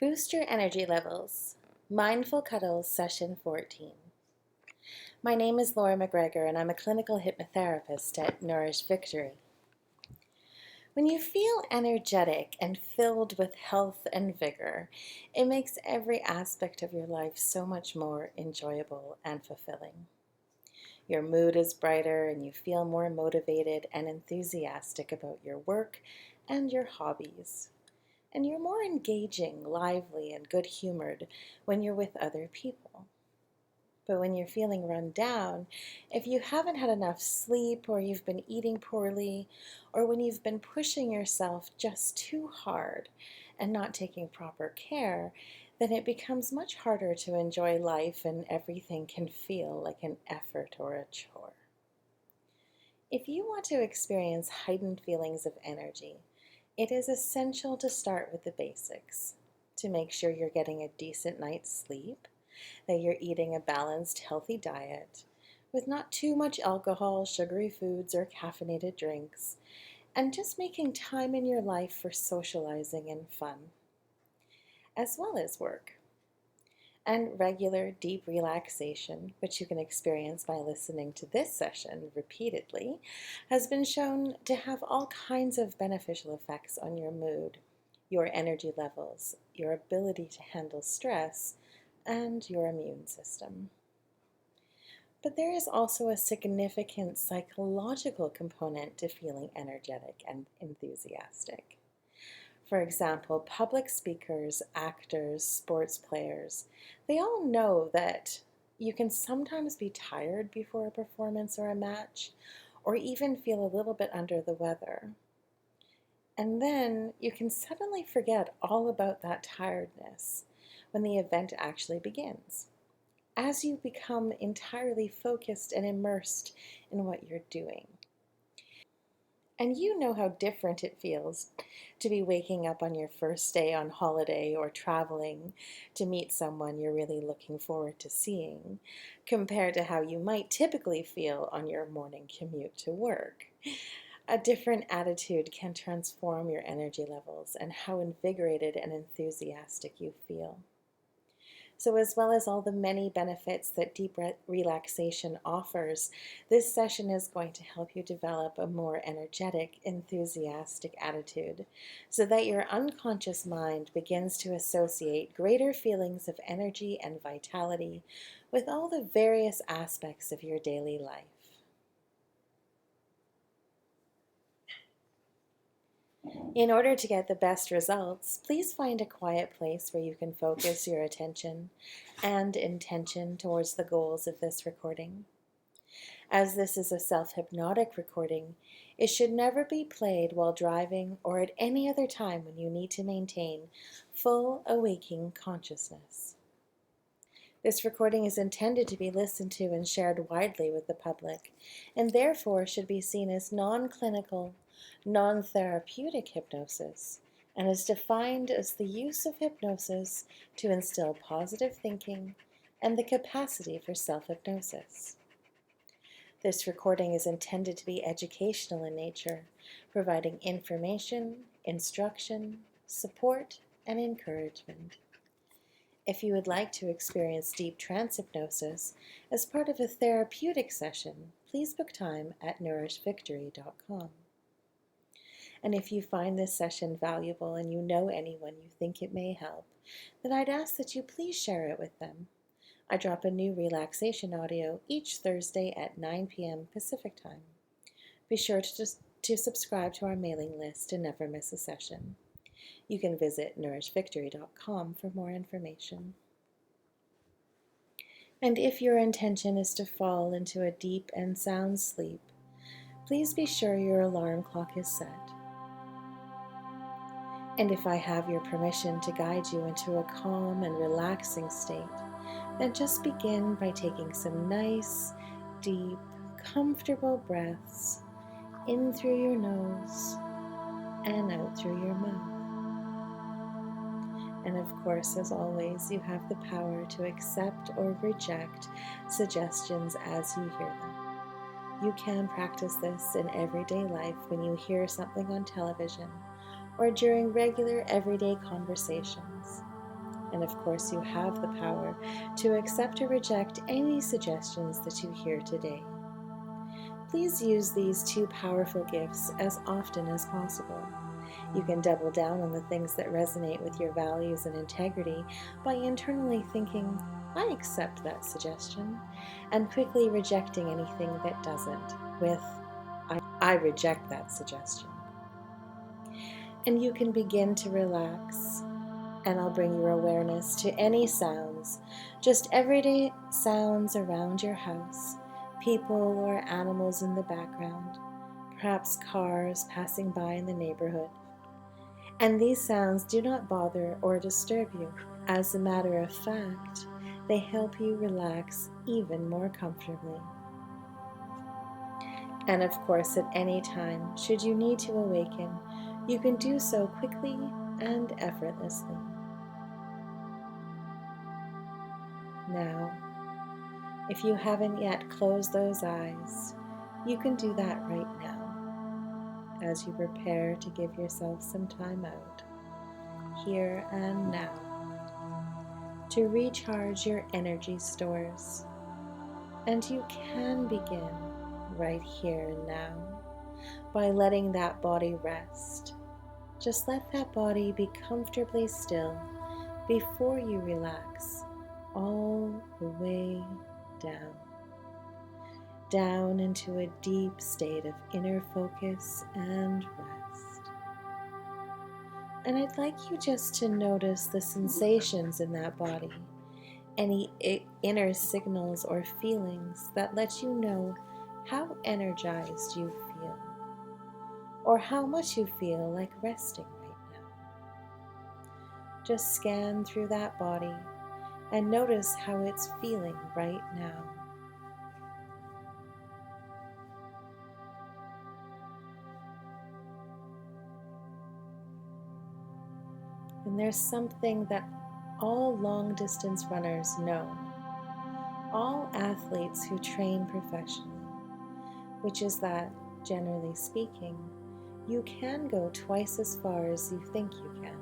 Boost your energy levels. Mindful Cuddles Session 14. My name is Laura McGregor and I'm a clinical hypnotherapist at Nourish Victory. When you feel energetic and filled with health and vigor, it makes every aspect of your life so much more enjoyable and fulfilling. Your mood is brighter and you feel more motivated and enthusiastic about your work and your hobbies. And you're more engaging, lively, and good-humoured when you're with other people. But when you're feeling run down, if you haven't had enough sleep, or you've been eating poorly, or when you've been pushing yourself just too hard and not taking proper care, then it becomes much harder to enjoy life and everything can feel like an effort or a chore. If you want to experience heightened feelings of energy, it is essential to start with the basics, to make sure you're getting a decent night's sleep, that you're eating a balanced, healthy diet, with not too much alcohol, sugary foods, or caffeinated drinks, and just making time in your life for socializing and fun, as well as work. And regular deep relaxation, which you can experience by listening to this session repeatedly, has been shown to have all kinds of beneficial effects on your mood, your energy levels, your ability to handle stress, and your immune system. But there is also a significant psychological component to feeling energetic and enthusiastic. For example, public speakers, actors, sports players, they all know that you can sometimes be tired before a performance or a match, or even feel a little bit under the weather. And then you can suddenly forget all about that tiredness when the event actually begins, as you become entirely focused and immersed in what you're doing. And you know how different it feels to be waking up on your first day on holiday or traveling to meet someone you're really looking forward to seeing, compared to how you might typically feel on your morning commute to work. A different attitude can transform your energy levels and how invigorated and enthusiastic you feel. So as well as all the many benefits that deep relaxation offers, this session is going to help you develop a more energetic, enthusiastic attitude so that your unconscious mind begins to associate greater feelings of energy and vitality with all the various aspects of your daily life. In order to get the best results, please find a quiet place where you can focus your attention and intention towards the goals of this recording. As this is a self-hypnotic recording, it should never be played while driving or at any other time when you need to maintain full awaking consciousness. This recording is intended to be listened to and shared widely with the public, and therefore should be seen as non-clinical, non-therapeutic hypnosis, and is defined as the use of hypnosis to instill positive thinking and the capacity for self-hypnosis. This recording is intended to be educational in nature, providing information, instruction, support, and encouragement. If you would like to experience deep trance hypnosis as part of a therapeutic session, please book time at nourishvictory.com. And if you find this session valuable and you know anyone you think it may help, then I'd ask that you please share it with them. I drop a new relaxation audio each Thursday at 9 p.m. Pacific Time. Be sure to subscribe to our mailing list to never miss a session. You can visit nourishvictory.com for more information. And if your intention is to fall into a deep and sound sleep, please be sure your alarm clock is set. And if I have your permission to guide you into a calm and relaxing state, then just begin by taking some nice, deep, comfortable breaths in through your nose and out through your mouth. And of course, as always, you have the power to accept or reject suggestions as you hear them. You can practice this in everyday life when you hear something on television or during regular everyday conversations. And of course, you have the power to accept or reject any suggestions that you hear today. Please use these two powerful gifts as often as possible. You can double down on the things that resonate with your values and integrity by internally thinking, I accept that suggestion, and quickly rejecting anything that doesn't with, I reject that suggestion. And you can begin to relax, and I'll bring your awareness to any sounds, just everyday sounds around your house, people or animals in the background, perhaps cars passing by in the neighborhood. And these sounds do not bother or disturb you. As a matter of fact, they help you relax even more comfortably. And of course, at any time, should you need to awaken, you can do so quickly and effortlessly. Now, if you haven't yet closed those eyes, you can do that right now as you prepare to give yourself some time out, here and now, to recharge your energy stores. And you can begin right here and now by letting that body rest. Just let that body be comfortably still before you relax all the way down. Down into a deep state of inner focus and rest. And I'd like you just to notice the sensations in that body, any inner signals or feelings that let you know how energized you feel, or how much you feel like resting right now. Just scan through that body and notice how it's feeling right now. And there's something that all long-distance runners know, all athletes who train professionally, which is that, generally speaking, you can go twice as far as you think you can.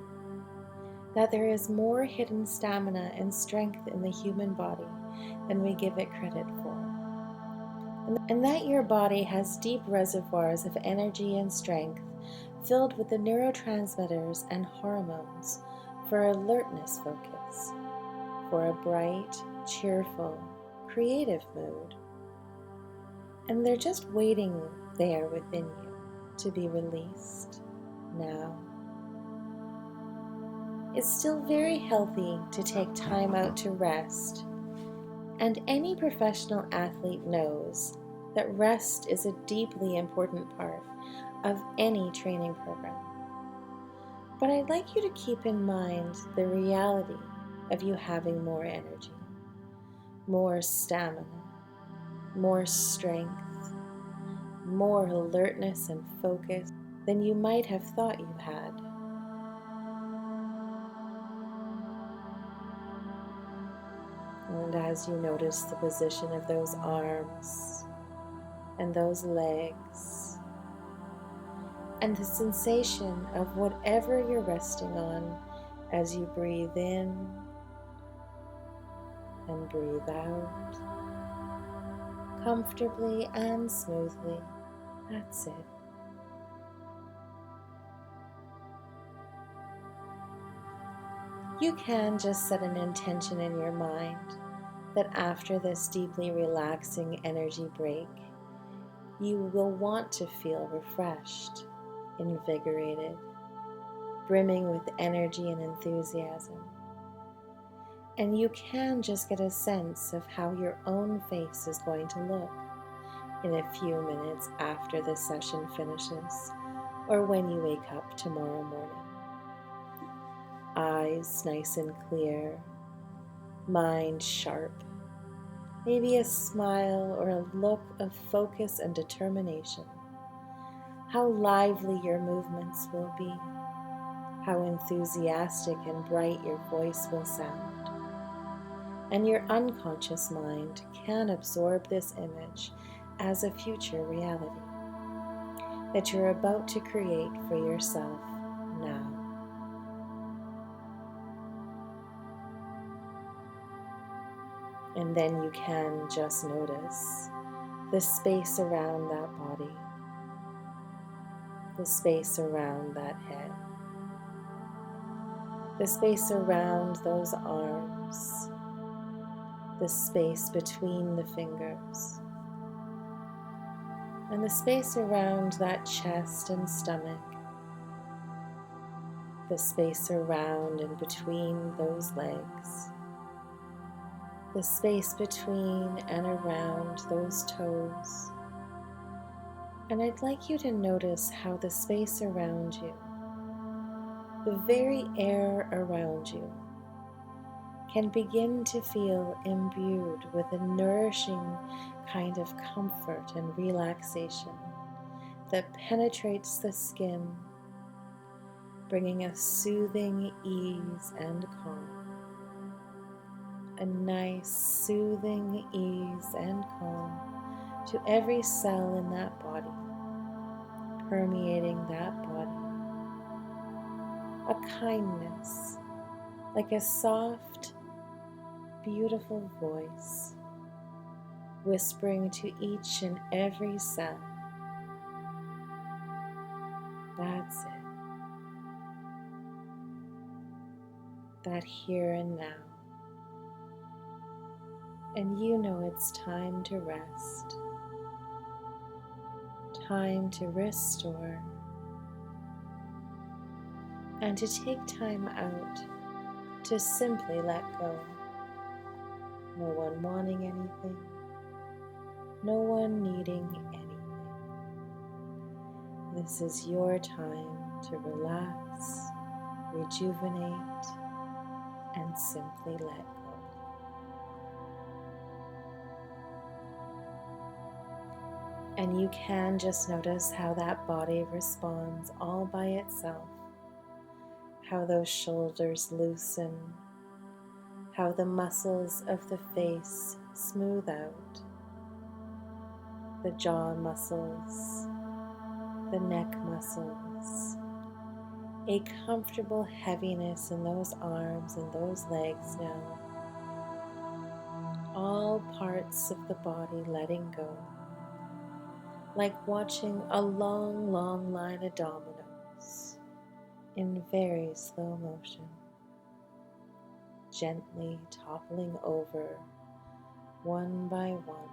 That there is more hidden stamina and strength in the human body than we give it credit for. And that your body has deep reservoirs of energy and strength filled with the neurotransmitters and hormones for alertness focus, for a bright, cheerful, creative mood. And they're just waiting there within you to be released now. It's still very healthy to take time out to rest, and any professional athlete knows that rest is a deeply important part of any training program. But I'd like you to keep in mind the reality of you having more energy, more stamina, more strength, more alertness and focus than you might have thought you had. And as you notice the position of those arms and those legs, and the sensation of whatever you're resting on as you breathe in and breathe out, comfortably and smoothly. That's it. You can just set an intention in your mind that after this deeply relaxing energy break, you will want to feel refreshed, invigorated, brimming with energy and enthusiasm. And you can just get a sense of how your own face is going to look in a few minutes after this session finishes, or when you wake up tomorrow morning. Eyes nice and clear, mind sharp, maybe a smile or a look of focus and determination. How lively your movements will be, how enthusiastic and bright your voice will sound. And your unconscious mind can absorb this image as a future reality that you're about to create for yourself now. And then you can just notice the space around that body, the space around that head, the space around those arms, the space between the fingers, and the space around that chest and stomach, the space around and between those legs, the space between and around those toes. And I'd like you to notice how the space around you, the very air around you, can begin to feel imbued with a nourishing kind of comfort and relaxation that penetrates the skin, bringing a soothing ease and calm. A nice soothing ease and calm to every cell in that body, permeating that body. A kindness, like a soft, beautiful voice, whispering to each and every cell. That's it. That here and now. And you know it's time to rest, time to restore, and to take time out to simply let go. No one wanting anything, no one needing anything. This is your time to relax, rejuvenate, and simply let go. And you can just notice how that body responds all by itself, how those shoulders loosen, how the muscles of the face smooth out, the jaw muscles, the neck muscles, a comfortable heaviness in those arms and those legs now, all parts of the body letting go, like watching a long, long line of dominoes in very slow motion, gently toppling over one by one,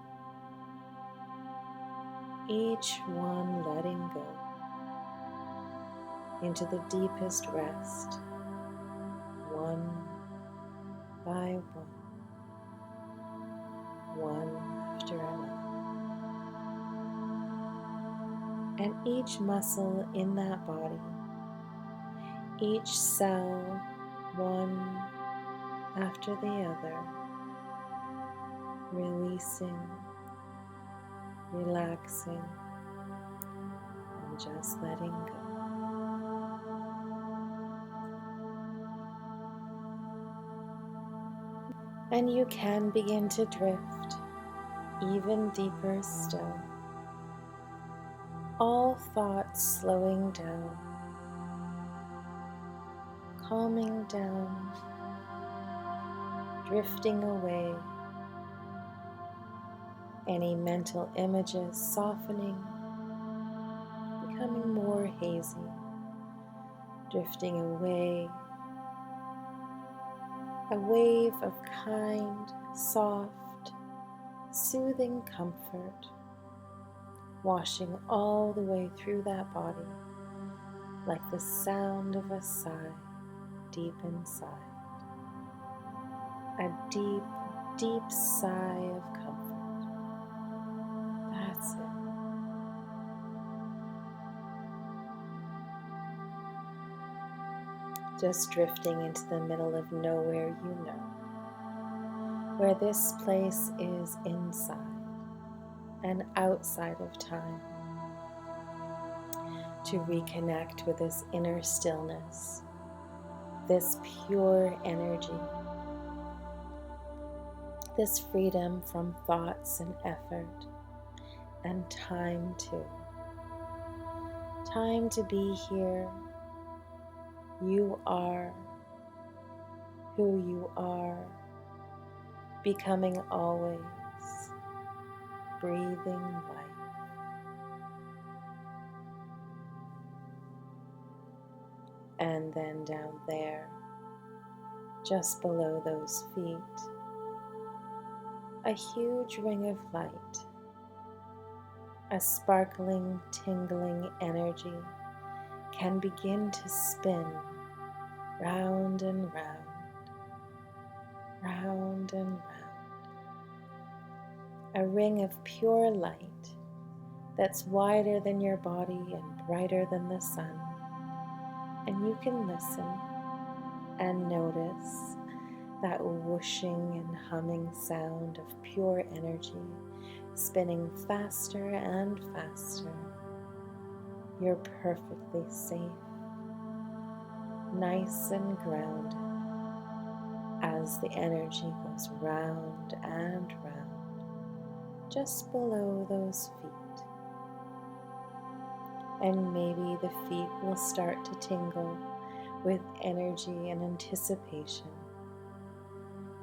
each one letting go into the deepest rest, one by one after another. And each muscle in that body, each cell, one after the other, releasing, relaxing, and just letting go. And you can begin to drift even deeper still, all thoughts slowing down, calming down, drifting away, any mental images softening, becoming more hazy, drifting away, a wave of kind, soft, soothing comfort, washing all the way through that body, like the sound of a sigh deep inside. A deep, deep sigh of comfort. That's it. Just drifting into the middle of nowhere you know, where this place is inside and outside of time, to reconnect with this inner stillness, this pure energy, this freedom from thoughts and effort, and time to be here. You are who you are, becoming always breathing life. And then down there, just below those feet, a huge ring of light, a sparkling, tingling energy can begin to spin round and round, round and round. A ring of pure light that's wider than your body and brighter than the sun. And you can listen and notice that whooshing and humming sound of pure energy spinning faster and faster. You're perfectly safe, nice and grounded as the energy goes round and round just below those feet. And maybe the feet will start to tingle with energy and anticipation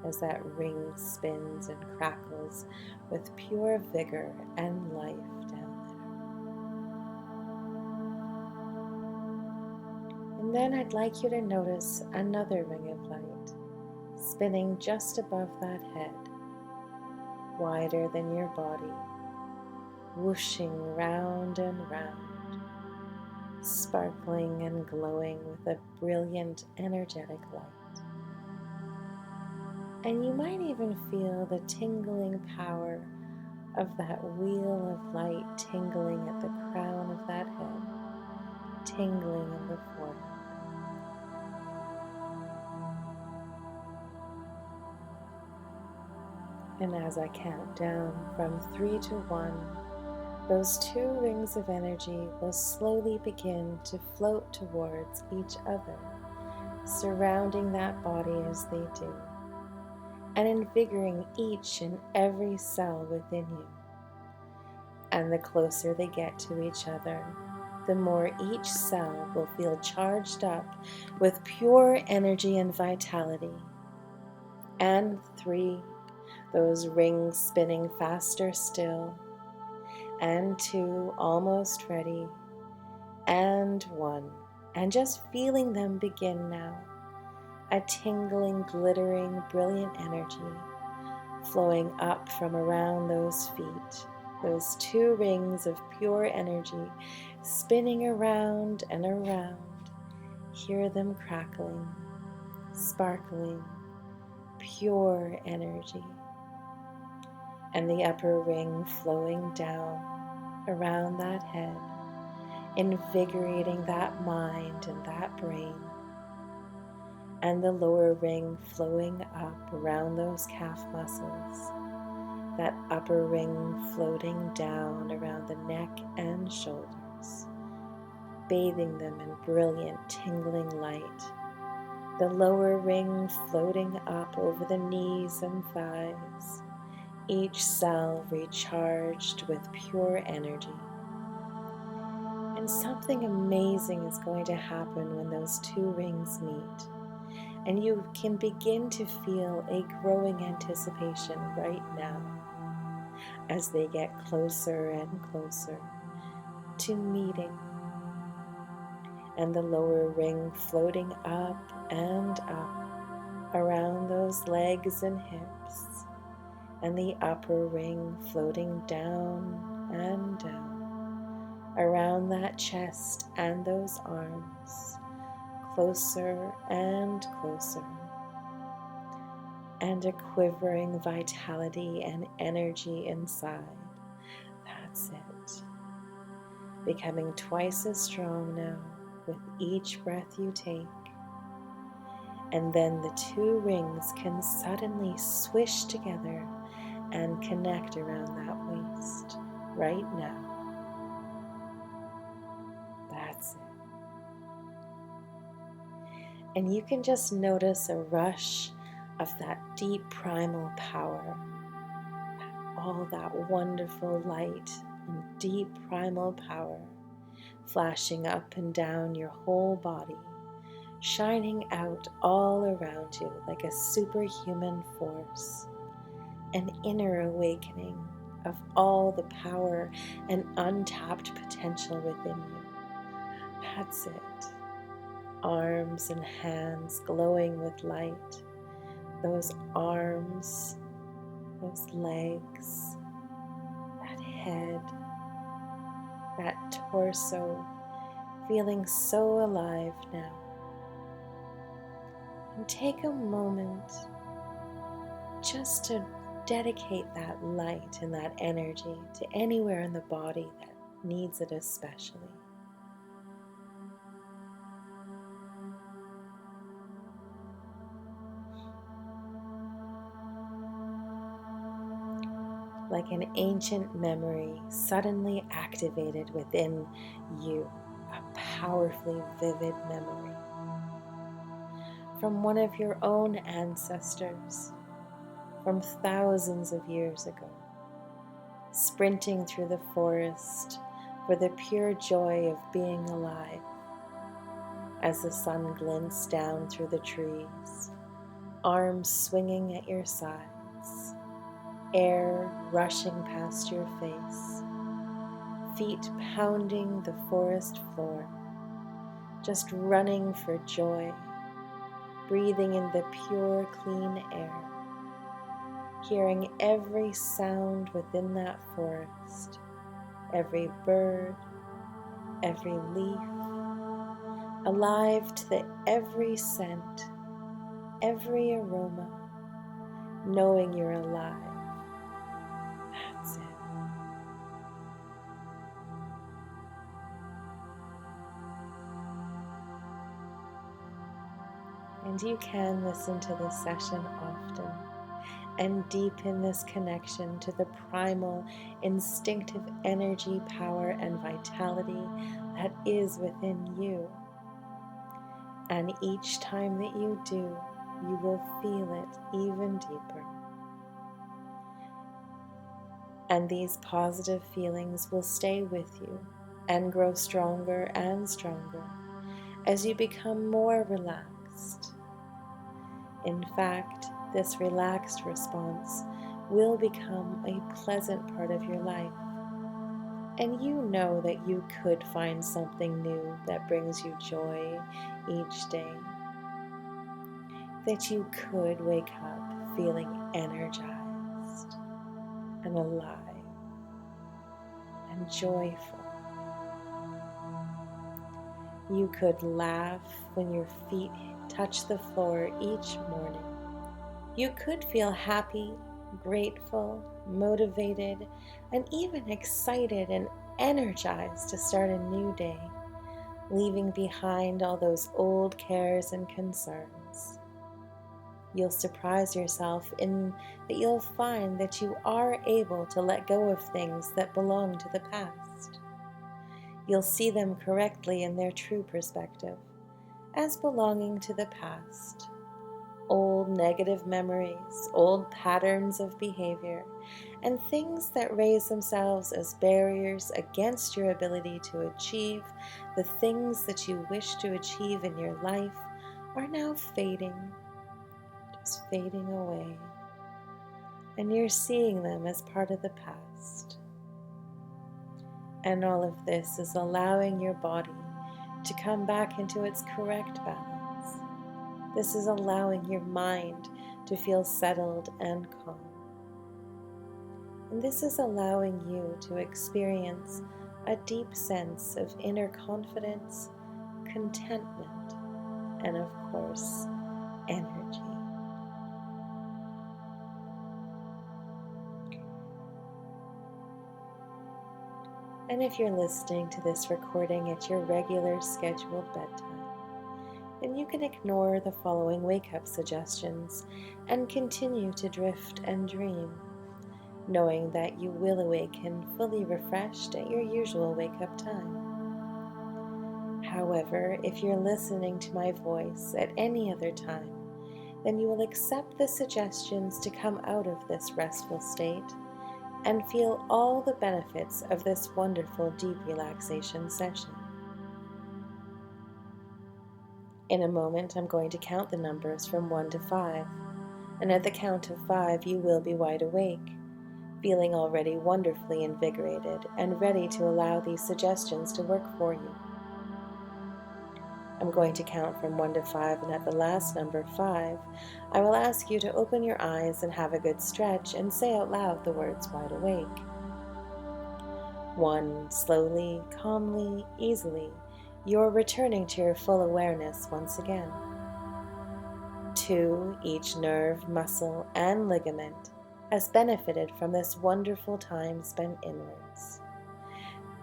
as that ring spins and crackles with pure vigor and life down there. And then I'd like you to notice another ring of light spinning just above that head, wider than your body, whooshing round and round, sparkling and glowing with a brilliant, energetic light. And you might even feel the tingling power of that wheel of light tingling at the crown of that head, tingling in the forehead. And as I count down from 3 to 1, those 2 rings of energy will slowly begin to float towards each other, surrounding that body as they do, and invigorating each and every cell within you. And the closer they get to each other, the more each cell will feel charged up with pure energy and vitality. And 3, those rings spinning faster still. And 2, almost ready. And 1, and just feeling them begin now. A tingling, glittering, brilliant energy flowing up from around those feet. Those 2 rings of pure energy spinning around and around. Hear them crackling, sparkling, pure energy. And the upper ring flowing down around that head, invigorating that mind and that brain. And the lower ring flowing up around those calf muscles. That upper ring floating down around the neck and shoulders, bathing them in brilliant, tingling light. The lower ring floating up over the knees and thighs, each cell recharged with pure energy. And something amazing is going to happen when those 2 rings meet. And you can begin to feel a growing anticipation right now as they get closer and closer to meeting, and the lower ring floating up and up around those legs and hips, and the upper ring floating down and down around that chest and those arms, closer and closer. And a quivering vitality and energy inside. That's it. Becoming twice as strong now with each breath you take. And then the 2 rings can suddenly swish together and connect around that waist right now. That's it. And you can just notice a rush of that deep primal power, all that wonderful light and deep primal power flashing up and down your whole body, shining out all around you like a superhuman force, an inner awakening of all the power and untapped potential within you. That's it. Arms and hands glowing with light. Those arms, those legs, that head, that torso, feeling so alive now. And take a moment just to dedicate that light and that energy to anywhere in the body that needs it especially. Like an ancient memory suddenly activated within you, a powerfully vivid memory from one of your own ancestors from thousands of years ago, sprinting through the forest for the pure joy of being alive as the sun glints down through the trees, arms swinging at your sides, air rushing past your face, feet pounding the forest floor, just running for joy, breathing in the pure, clean air, hearing every sound within that forest, every bird, every leaf, alive to every scent, every aroma, knowing you're alive. That's it. And you can listen to this session often and deepen this connection to the primal, instinctive energy, power, and vitality that is within you. And each time that you do, you will feel it even deeper. And these positive feelings will stay with you and grow stronger and stronger as you become more relaxed. In fact, this relaxed response will become a pleasant part of your life. And you know that you could find something new that brings you joy each day. That you could wake up feeling energized and alive and joyful. You could laugh when your feet touch the floor each morning. You could feel happy, grateful, motivated, and even excited and energized to start a new day, leaving behind all those old cares and concerns. You'll surprise yourself in that you'll find that you are able to let go of things that belong to the past. You'll see them correctly in their true perspective, as belonging to the past. Old negative memories, old patterns of behavior, and things that raise themselves as barriers against your ability to achieve the things that you wish to achieve in your life are now fading, just fading away. And you're seeing them as part of the past. And all of this is allowing your body to come back into its correct balance. This is allowing your mind to feel settled and calm. And this is allowing you to experience a deep sense of inner confidence, contentment, and of course, energy. And if you're listening to this recording at your regular scheduled bedtime, then you can ignore the following wake-up suggestions and continue to drift and dream, knowing that you will awaken fully refreshed at your usual wake-up time. However, if you're listening to my voice at any other time, then you will accept the suggestions to come out of this restful state and feel all the benefits of this wonderful deep relaxation session. In a moment, I'm going to count the numbers from 1 to 5, And at the count of 5, you will be wide awake, feeling already wonderfully invigorated and ready to allow these suggestions to work for you. I'm going to count from 1 to 5, and at the last number, 5, I will ask you to open your eyes and have a good stretch and say out loud the words wide awake. 1, slowly, calmly, easily, you're returning to your full awareness once again. 2, each nerve, muscle, and ligament has benefited from this wonderful time spent inwards.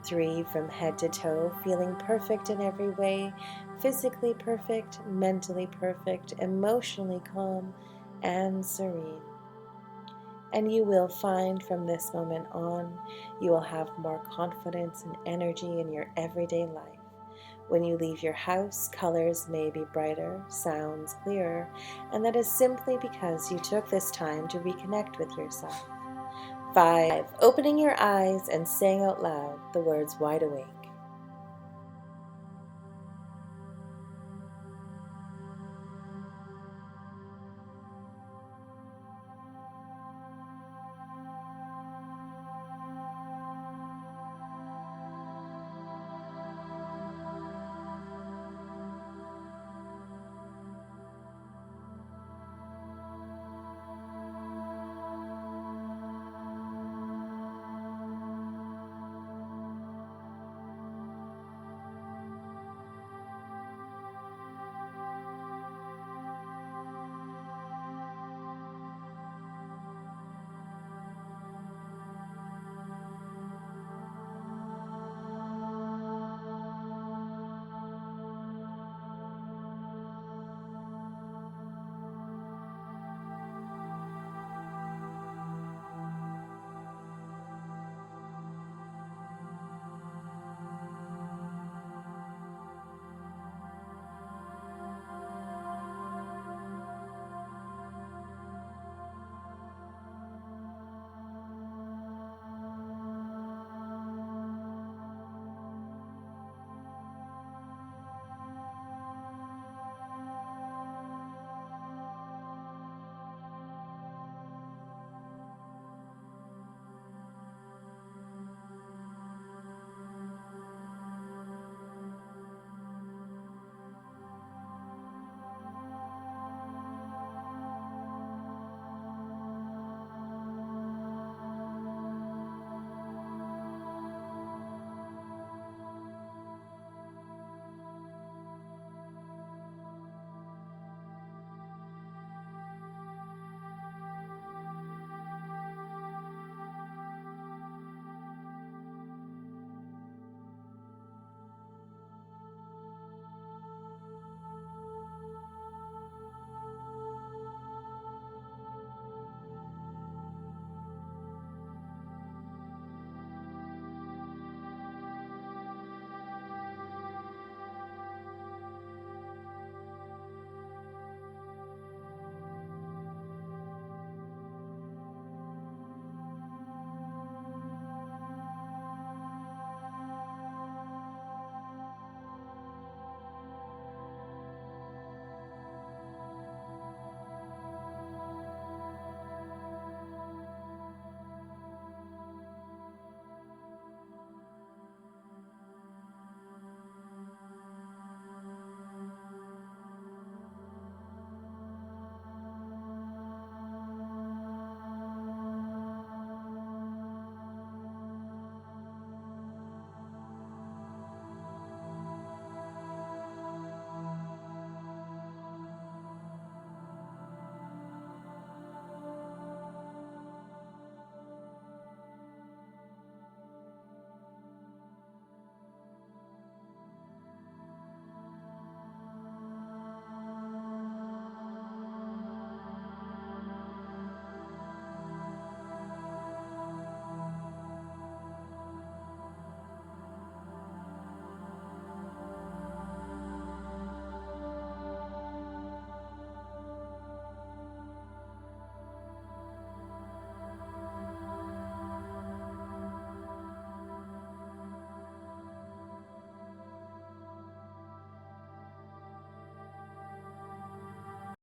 3, from head to toe, feeling perfect in every way, physically perfect, mentally perfect, emotionally calm, and serene. And you will find from this moment on, you will have more confidence and energy in your everyday life. When you leave your house, colors may be brighter, sounds clearer, and that is simply because you took this time to reconnect with yourself. 5, opening your eyes and saying out loud the words wide awake.